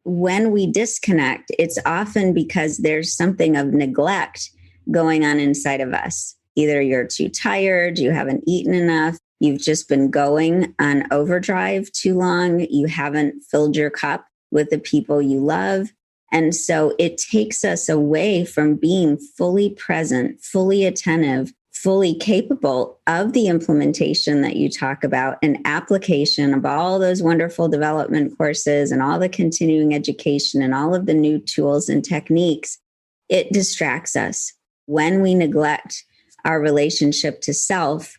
when we disconnect, it's often because there's something of neglect going on inside of us. Either you're too tired, you haven't eaten enough, you've just been going on overdrive too long, you haven't filled your cup with the people you love. And so it takes us away from being fully present, fully attentive, fully capable of the implementation that you talk about and application of all those wonderful development courses and all the continuing education and all of the new tools and techniques. It distracts us. When we neglect our relationship to self,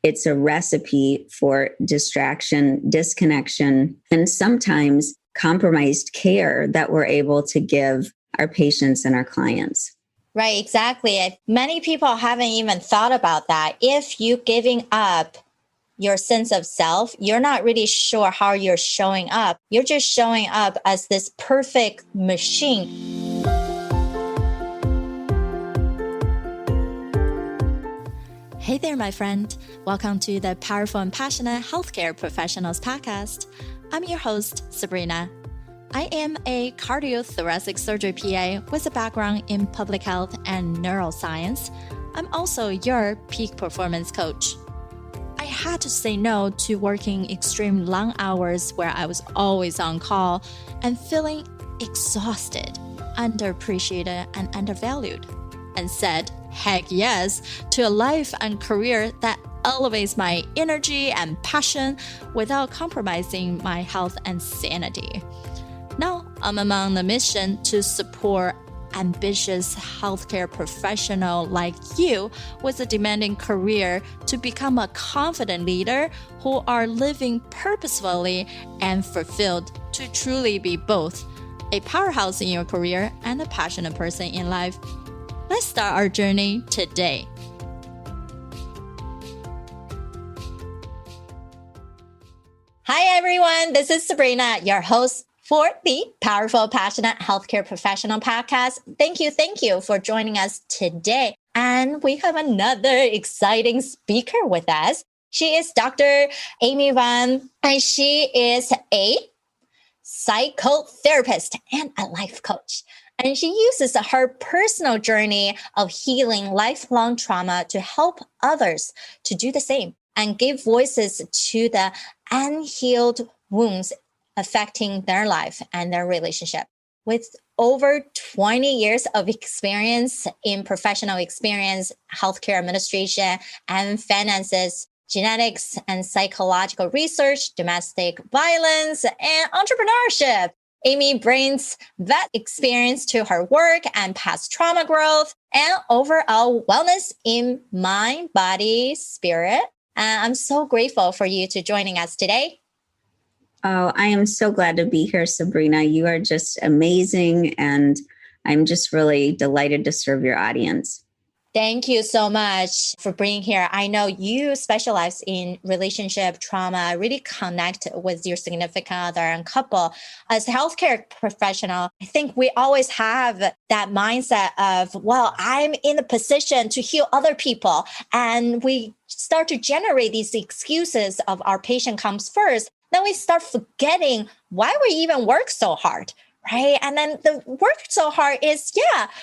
it's a recipe for distraction, disconnection, and sometimes compromised care that we're able to give our patients and our clients. Right, exactly. Many people haven't even thought about that. If you're giving up your sense of self, you're not really sure how you're showing up. You're just showing up as this perfect machine. Hey there, my friend. Welcome to the Powerful and Passionate Healthcare Professionals podcast. I'm your host, Sabrina. I am a cardiothoracic surgery PA with a background in public health and neuroscience. I'm also your peak performance coach. I had to say no to working extreme long hours where I was always on call and feeling exhausted, underappreciated, and undervalued, and said heck yes to a life and career that elevates my energy and passion without compromising my health and sanity. Now, I'm among the mission to support ambitious healthcare professional like you with a demanding career to become a confident leader who are living purposefully and fulfilled to truly be both a powerhouse in your career and a passionate person in life. Let's start our journey today. Hi, everyone. This is Sabrina, your host for the Powerful, Passionate Healthcare Professional podcast. Thank you for joining us today. And we have another exciting speaker with us. She is Dr. Amy Van, and she is a psychotherapist and a life coach. And she uses her personal journey of healing lifelong trauma to help others to do the same and give voices to the unhealed wounds affecting their life and their relationship. With over 20 years of experience in professional experience, healthcare administration, and finances, genetics and psychological research, domestic violence, and entrepreneurship, Amy brings that experience to her work and past trauma growth and overall wellness in mind, body, spirit. And I'm so grateful for you to joining us today. Oh, I am so glad to be here, Sabrina. You are just amazing, and I'm just really delighted to serve your audience. Thank you so much for being here. I know you specialize in relationship trauma, really connect with your significant other and couple. As a healthcare professional, I think we always have that mindset of, well, I'm in a position to heal other people. And we start to generate these excuses of our patient comes first. Then we start forgetting why we even work so hard. Right. And then the work so hard is,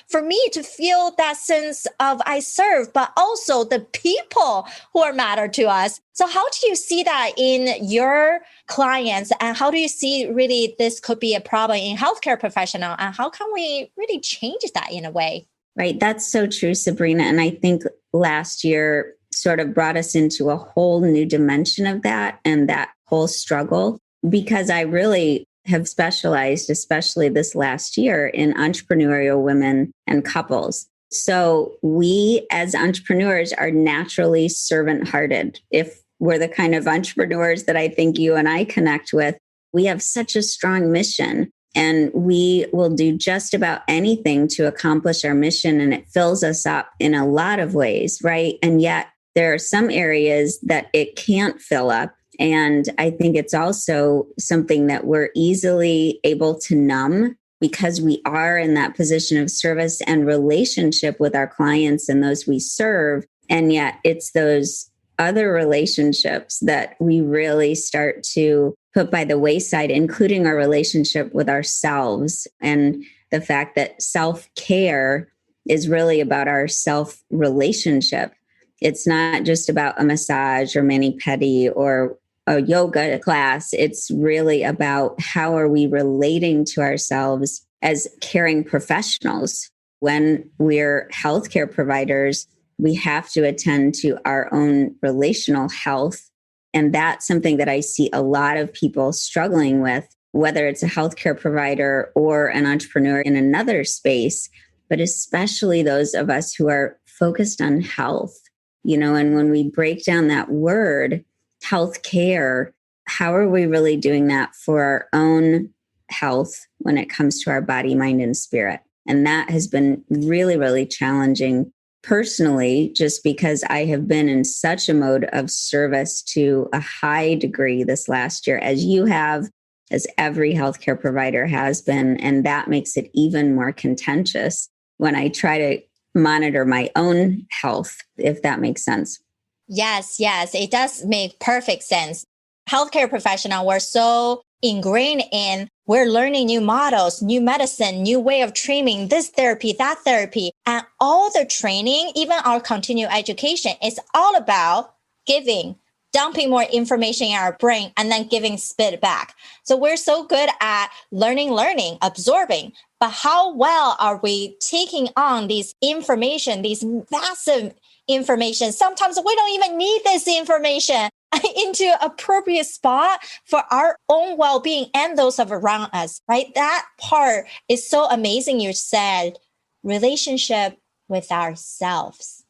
for me to feel that sense of I serve, but also the people who are matter to us. So how do you see that in your clients? And how do you see really this could be a problem in healthcare professional? And how can we really change that in a way? Right. That's so true, Sabrina. And I think last year sort of brought us into a whole new dimension of that and that whole struggle, because I really have specialized, especially this last year, in entrepreneurial women and couples. So we as entrepreneurs are naturally servant-hearted. If we're the kind of entrepreneurs that I think you and I connect with, we have such a strong mission, and we will do just about anything to accomplish our mission. And it fills us up in a lot of ways, right? And yet there are some areas that it can't fill up. And I think it's also something that we're easily able to numb because we are in that position of service and relationship with our clients and those we serve. And yet it's those other relationships that we really start to put by the wayside, including our relationship with ourselves and the fact that self-care is really about our self-relationship. It's not just about a massage or mani-pedi or a yoga class. It's really about how are we relating to ourselves as caring professionals. When we're healthcare providers, we have to attend to our own relational health. And that's something that I see a lot of people struggling with, whether it's a healthcare provider or an entrepreneur in another space, but especially those of us who are focused on health. And when we break down that word, healthcare, how are we really doing that for our own health when it comes to our body, mind, and spirit? And that has been really, really challenging personally, just because I have been in such a mode of service to a high degree this last year, as you have, as every healthcare provider has been. And that makes it even more contentious when I try to monitor my own health, if that makes sense. Yes, it does make perfect sense. Healthcare professional, we're so ingrained in, we're learning new models, new medicine, new way of training, this therapy, that therapy. And all the training, even our continuing education, is all about giving, dumping more information in our brain and then giving spit back. So we're so good at learning, absorbing. But how well are we taking on these information, these massive information? Sometimes we don't even need this information into appropriate spot for our own well-being and those of around us, right? That part is so amazing. You said relationship with ourselves.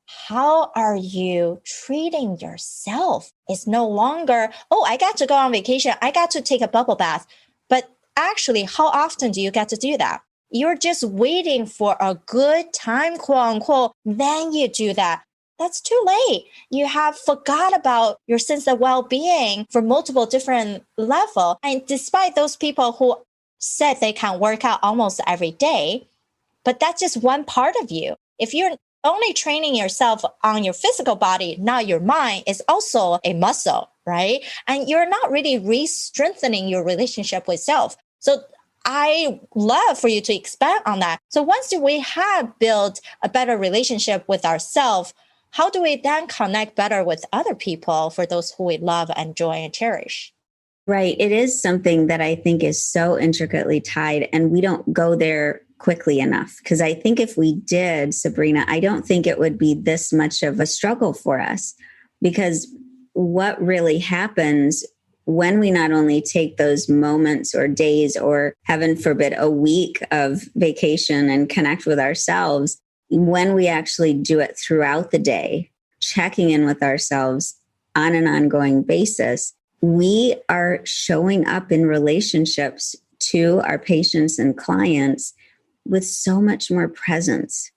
How are you treating yourself? It's no longer, I got to go on vacation. I got to take a bubble bath. But actually, how often do you get to do that? You're just waiting for a good time, quote unquote, then you do that. That's too late. You have forgot about your sense of well-being for multiple different levels. And despite those people who said they can work out almost every day, but that's just one part of you. If you're only training yourself on your physical body, not your mind, is also a muscle, right? And you're not really re-strengthening your relationship with self. So I love for you to expand on that. So once we have built a better relationship with ourselves, how do we then connect better with other people, for those who we love, enjoy, and cherish? Right. It is something that I think is so intricately tied, and we don't go there quickly enough. Because I think if we did, Sabrina, I don't think it would be this much of a struggle for us. Because what really happens when we not only take those moments or days or, heaven forbid, a week of vacation and connect with ourselves, when we actually do it throughout the day, checking in with ourselves on an ongoing basis, we are showing up in relationships to our patients and clients with so much more presence.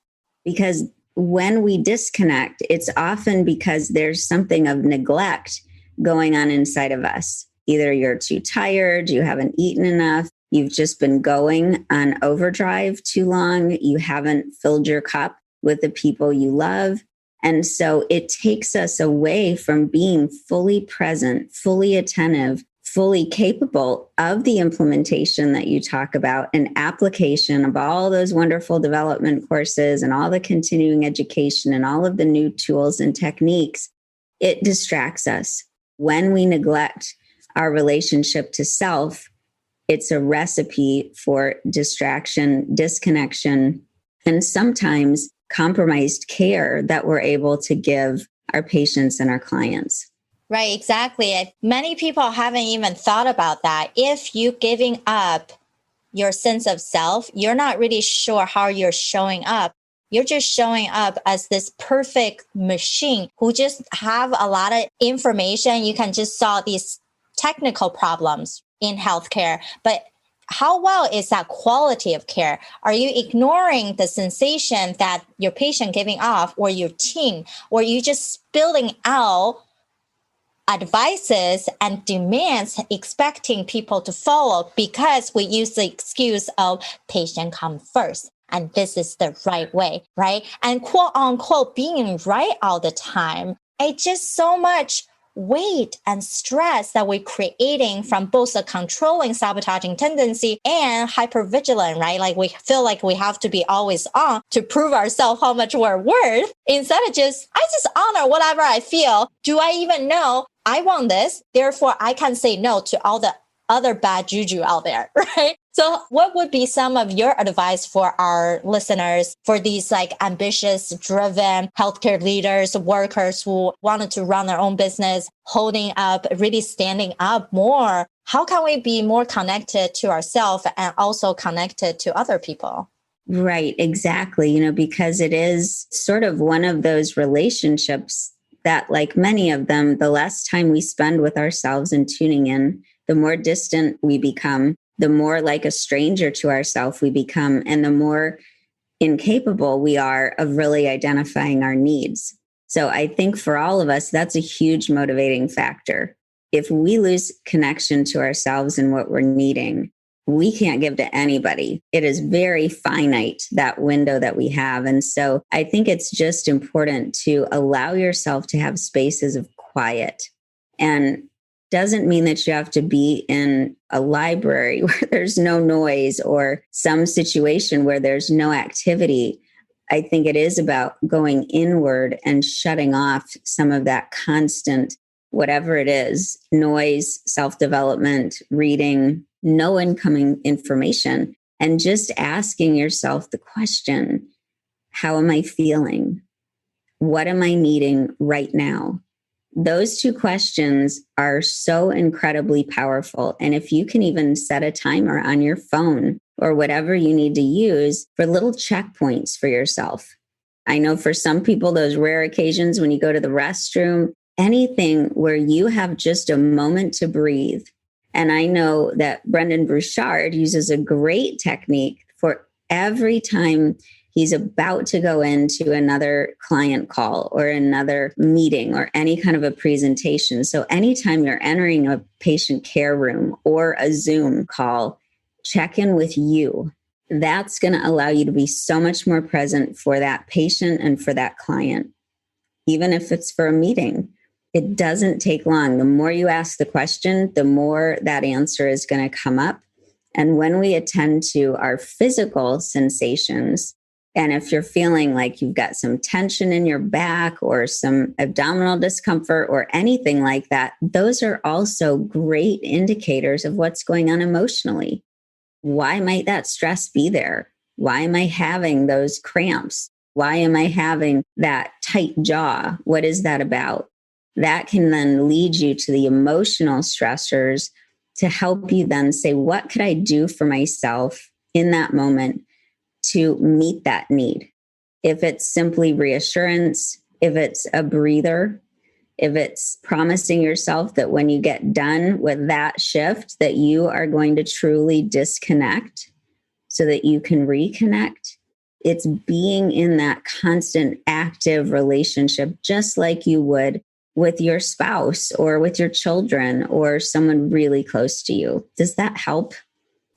Because when we disconnect, it's often because there's something of neglect going on inside of us. Either you're too tired, you haven't eaten enough, you've just been going on overdrive too long, you haven't filled your cup with the people you love. And so it takes us away from being fully present, fully attentive, fully capable of the implementation that you talk about, and application of all those wonderful development courses and all the continuing education and all of the new tools and techniques. It distracts us. When we neglect our relationship to self, it's a recipe for distraction, disconnection, and sometimes compromised care that we're able to give our patients and our clients. Right, exactly. Many people haven't even thought about that. If you're giving up your sense of self, you're not really sure how you're showing up. You're just showing up as this perfect machine who just have a lot of information. You can just solve these technical problems in healthcare. But how well is that quality of care? Are you ignoring the sensation that your patient giving off, or your team, or you just spilling out advices and demands expecting people to follow because we use the excuse of patient come first and this is the right way, right? And quote unquote being right all the time, it's just so much weight and stress that we're creating from both the controlling, sabotaging tendency and hypervigilant, right? Like we feel like we have to be always on to prove ourselves how much we're worth instead of I just honor whatever I feel. Do I even know I want this? Therefore, I can say no to all the other bad juju out there, right? So what would be some of your advice for our listeners, for these like ambitious, driven healthcare leaders, workers who wanted to run their own business, holding up, really standing up more? How can we be more connected to ourselves and also connected to other people? Right, exactly. Because it is sort of one of those relationships that, like many of them, the less time we spend with ourselves and tuning in, the more distant we become, the more like a stranger to ourselves we become, and the more incapable we are of really identifying our needs. So I think for all of us, that's a huge motivating factor. If we lose connection to ourselves and what we're needing, we can't give to anybody. It is very finite, that window that we have. And so I think it's just important to allow yourself to have spaces of quiet. And doesn't mean that you have to be in a library where there's no noise or some situation where there's no activity. I think it is about going inward and shutting off some of that constant, whatever it is, noise, self-development, reading, no incoming information, and just asking yourself the question, how am I feeling? What am I needing right now? Those two questions are so incredibly powerful. And if you can even set a timer on your phone or whatever you need to use for little checkpoints for yourself. I know for some people, those rare occasions when you go to the restroom, anything where you have just a moment to breathe. And I know that Brendan Bouchard uses a great technique for every time he's about to go into another client call or another meeting or any kind of a presentation. So anytime you're entering a patient care room or a Zoom call, check in with you. That's going to allow you to be so much more present for that patient and for that client. Even if it's for a meeting, it doesn't take long. The more you ask the question, the more that answer is going to come up. And when we attend to our physical sensations, and if you're feeling like you've got some tension in your back or some abdominal discomfort or anything like that, those are also great indicators of what's going on emotionally. Why might that stress be there? Why am I having those cramps? Why am I having that tight jaw? What is that about? That can then lead you to the emotional stressors to help you then say, what could I do for myself in that moment to meet that need? If it's simply reassurance, if it's a breather, if it's promising yourself that when you get done with that shift, that you are going to truly disconnect so that you can reconnect. It's being in that constant active relationship, just like you would with your spouse or with your children or someone really close to you. Does that help?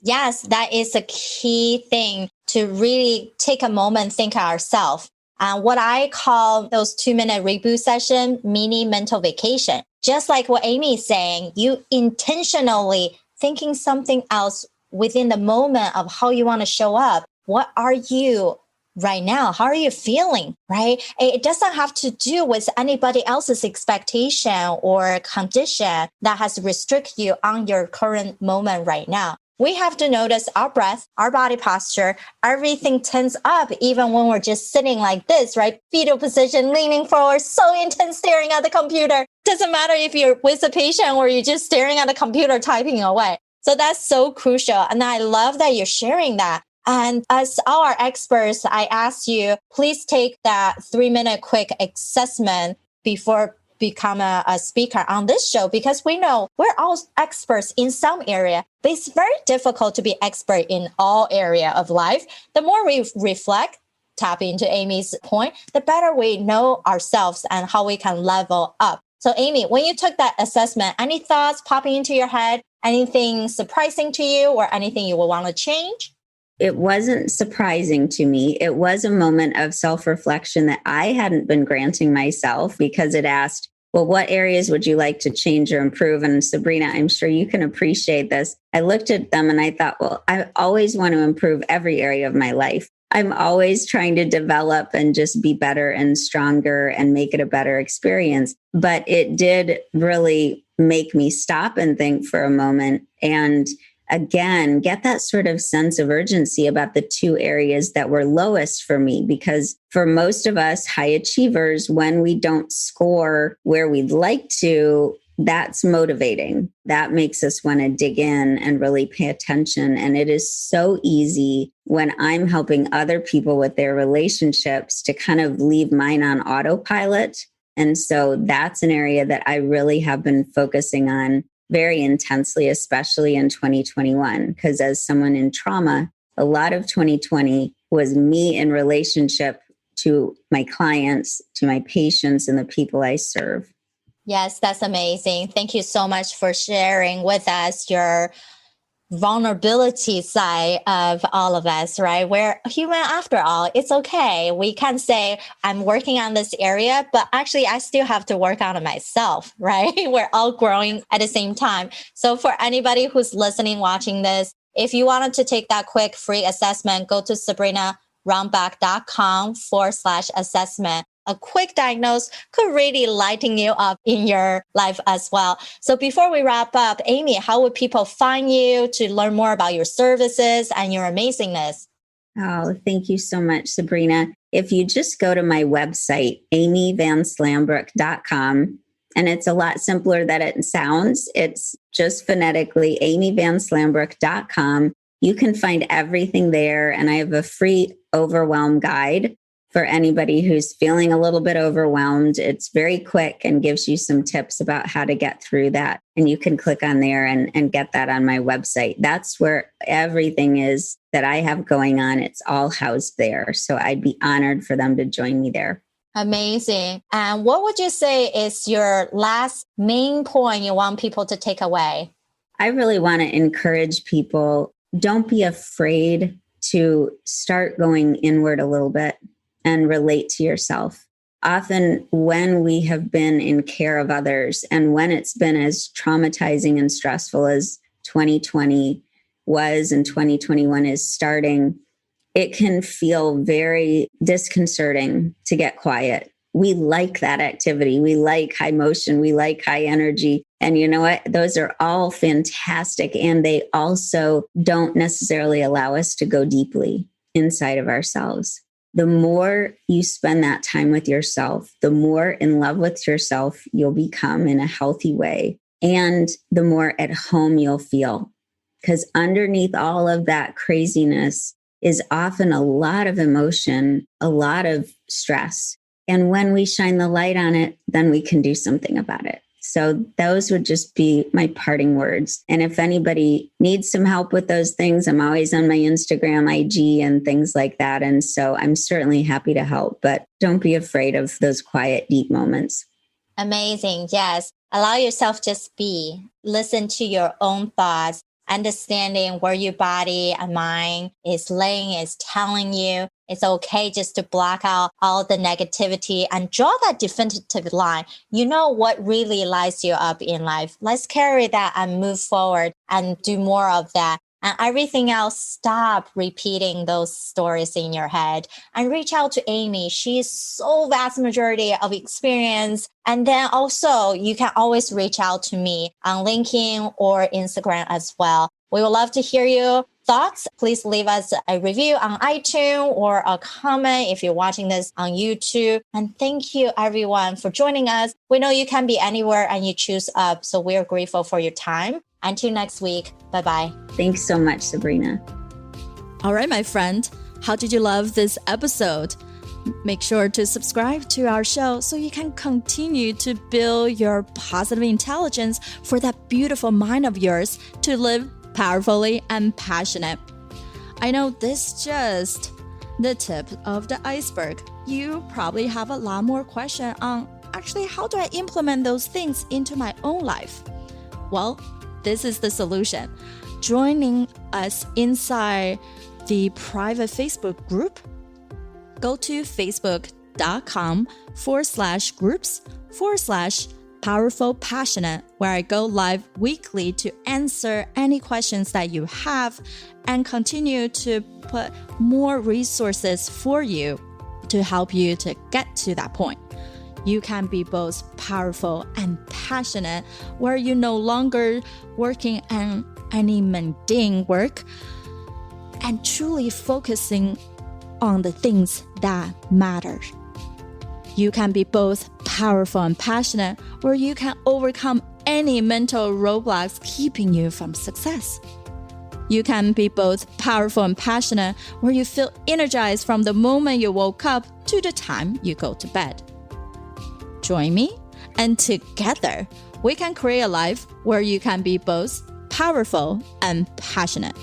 Yes, that is a key thing to really take a moment, think of ourselves. What I call those 2-minute reboot session, mini mental vacation. Just like what Amy is saying, you intentionally thinking something else within the moment of how you want to show up. What are you right now? How are you feeling, right? It doesn't have to do with anybody else's expectation or condition that has restricted you on your current moment right now. We have to notice our breath, our body posture, everything tense up, even when we're just sitting like this, right? Fetal position, leaning forward, so intense, staring at the computer. Doesn't matter if you're with a patient or you're just staring at the computer, typing away. So that's so crucial. And I love that you're sharing that. And as our experts, I ask you, please take that 3-minute quick assessment before become a speaker on this show, because we know we're all experts in some area, but it's very difficult to be expert in all area of life. The more we reflect, tap into Amy's point, the better we know ourselves and how we can level up. So Amy, when you took that assessment, any thoughts popping into your head, anything surprising to you or anything you would want to change? It wasn't surprising to me. It was a moment of self-reflection that I hadn't been granting myself, because it asked, well, what areas would you like to change or improve? And Sabrina, I'm sure you can appreciate this. I looked at them and I thought, well, I always want to improve every area of my life. I'm always trying to develop and just be better and stronger and make it a better experience. But it did really make me stop and think for a moment and again, get that sort of sense of urgency about the two areas that were lowest for me. Because for most of us high achievers, when we don't score where we'd like to, that's motivating. That makes us want to dig in and really pay attention. And it is so easy when I'm helping other people with their relationships to kind of leave mine on autopilot. And so that's an area that I really have been focusing on very intensely, especially in 2021, because as someone in trauma, a lot of 2020 was me in relationship to my clients, to my patients, and the people I serve. Yes, that's amazing. Thank you so much for sharing with us your vulnerability side of all of us, right? We're human after all. It's okay. We can say, I'm working on this area, but actually I still have to work on it myself, right? We're all growing at the same time. So for anybody who's listening, watching this, if you wanted to take that quick free assessment, go to sabrinarunbeck.com/assessment. A quick diagnosis could really lighten you up in your life as well. So before we wrap up, Amy, how would people find you to learn more about your services and your amazingness? Oh, thank you so much, Sabrina. If you just go to my website, amyvanslambrook.com, and it's a lot simpler than it sounds. It's just phonetically amyvanslambrook.com. You can find everything there. And I have a free overwhelm guide for anybody who's feeling a little bit overwhelmed. It's very quick and gives you some tips about how to get through that. And you can click on there and get that on my website. That's where everything is that I have going on. It's all housed there. So I'd be honored for them to join me there. Amazing. And what would you say is your last main point you want people to take away? I really want to encourage people, don't be afraid to start going inward a little bit and relate to yourself. Often when we have been in care of others and when it's been as traumatizing and stressful as 2020 was and 2021 is starting, it can feel very disconcerting to get quiet. We like that activity. We like high motion. We like high energy. And you know what? Those are all fantastic. And they also don't necessarily allow us to go deeply inside of ourselves. The more you spend that time with yourself, the more in love with yourself you'll become in a healthy way, and the more at home you'll feel. Because underneath all of that craziness is often a lot of emotion, a lot of stress. And when we shine the light on it, then we can do something about it. So those would just be my parting words. And if anybody needs some help with those things, I'm always on my Instagram, IG, and things like that. And so I'm certainly happy to help, but don't be afraid of those quiet, deep moments. Amazing. Yes. Allow yourself just be. Listen to your own thoughts, understanding where your body and mind is laying, is telling you. It's okay just to block out all the negativity and draw that definitive line. You know what really lights you up in life. Let's carry that and move forward and do more of that. And everything else, stop repeating those stories in your head and reach out to Amy. She's so vast majority of experience. And then also you can always reach out to me on LinkedIn or Instagram as well. We would love to hear your thoughts. Please leave us a review on iTunes or a comment if you're watching this on YouTube. And thank you everyone for joining us. We know you can be anywhere and you choose up. So we're grateful for your time. Until next week. Bye-bye. Thanks so much, Sabrina. All right, my friend. How did you love this episode? Make sure to subscribe to our show so you can continue to build your positive intelligence for that beautiful mind of yours to live powerfully and passionate. I know this is just the tip of the iceberg. You probably have a lot more questions on actually how do I implement those things into my own life? Well, this is the solution. Joining us inside the private Facebook group, go to facebook.com/groups/ Powerful Passionate, where I go live weekly to answer any questions that you have and continue to put more resources for you to help you to get to that point. You can be both powerful and passionate, where you're no longer working on any mundane work and truly focusing on the things that matter. You can be both powerful and passionate, where you can overcome any mental roadblocks keeping you from success. You can be both powerful and passionate, where you feel energized from the moment you woke up to the time you go to bed. Join me, and together we can create a life where you can be both powerful and passionate.